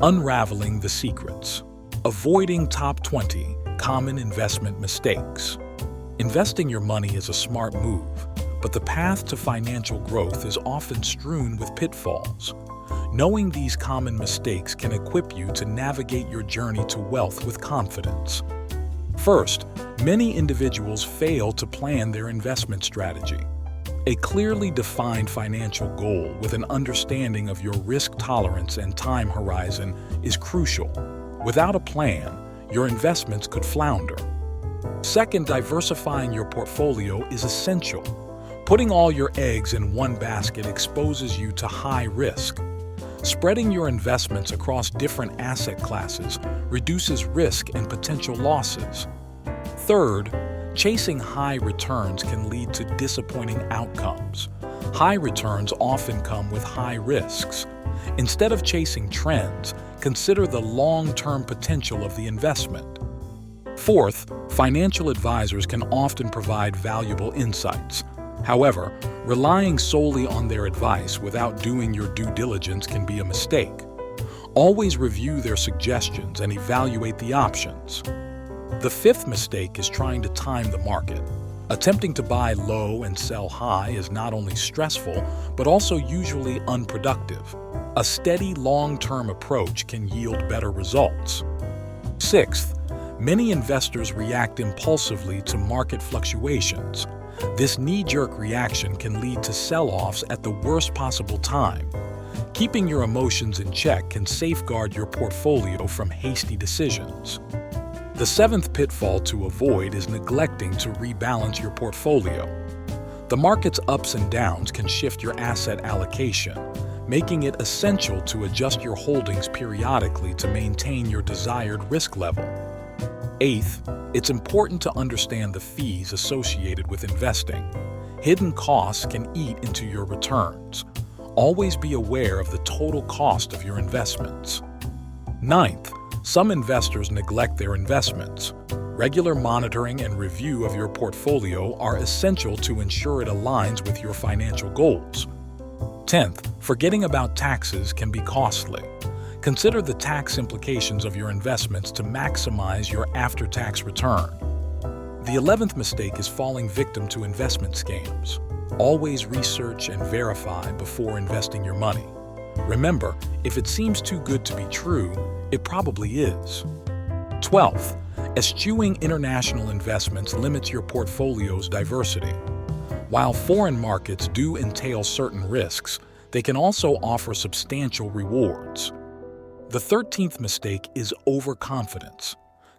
Unraveling the secrets. Avoiding top 20 common investment mistakes. Investing your money is a smart move, but the path to financial growth is often strewn with pitfalls. Knowing these common mistakes can equip you to navigate your journey to wealth with confidence. First, many individuals fail to plan their investment strategy. A clearly defined financial goal with an understanding of your risk tolerance and time horizon is crucial. Without a plan, your investments could flounder. Second, diversifying your portfolio is essential. Putting all your eggs in one basket exposes you to high risk. Spreading your investments across different asset classes reduces risk and potential losses. Third, chasing high returns can lead to disappointing outcomes. High returns often come with high risks. Instead of chasing trends, consider the long-term potential of the investment. Fourth, financial advisors can often provide valuable insights. However, relying solely on their advice without doing your due diligence can be a mistake. Always review their suggestions and evaluate the options. The fifth mistake is trying to time the market. Attempting to buy low and sell high is not only stressful, but also usually unproductive. A steady, long-term approach can yield better results. Sixth, many investors react impulsively to market fluctuations. This knee-jerk reaction can lead to sell-offs at the worst possible time. Keeping your emotions in check can safeguard your portfolio from hasty decisions. The seventh pitfall to avoid is neglecting to rebalance your portfolio. The market's ups and downs can shift your asset allocation, making it essential to adjust your holdings periodically to maintain your desired risk level. Eighth, it's important to understand the fees associated with investing. Hidden costs can eat into your returns. Always be aware of the total cost of your investments. Ninth, some investors neglect their investments. Regular monitoring and review of your portfolio are essential to ensure it aligns with your financial goals. 10th, forgetting about taxes can be costly. Consider the tax implications of your investments to maximize your after-tax return. The 11th mistake is falling victim to investment scams. Always research and verify before investing your money. Remember, if it seems too good to be true, it probably is. 12th, eschewing international investments limits your portfolio's diversity. While foreign markets do entail certain risks, they can also offer substantial rewards. The 13th mistake is overconfidence.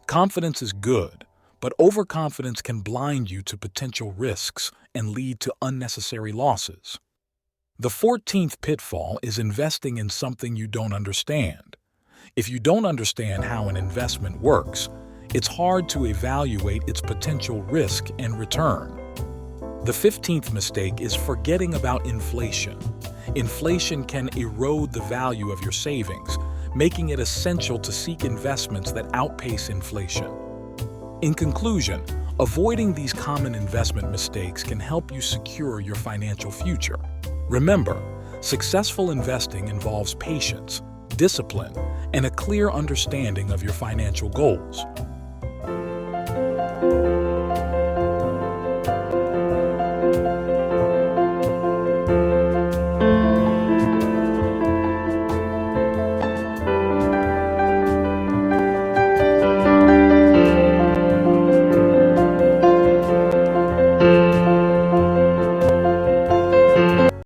Confidence is good, but overconfidence can blind you to potential risks and lead to unnecessary losses. The 14th pitfall is investing in something you don't understand. If you don't understand how an investment works, it's hard to evaluate its potential risk and return. The 15th mistake is forgetting about inflation. Inflation can erode the value of your savings, making it essential to seek investments that outpace inflation. In conclusion, avoiding these common investment mistakes can help you secure your financial future. Remember, successful investing involves patience, discipline, and a clear understanding of your financial goals.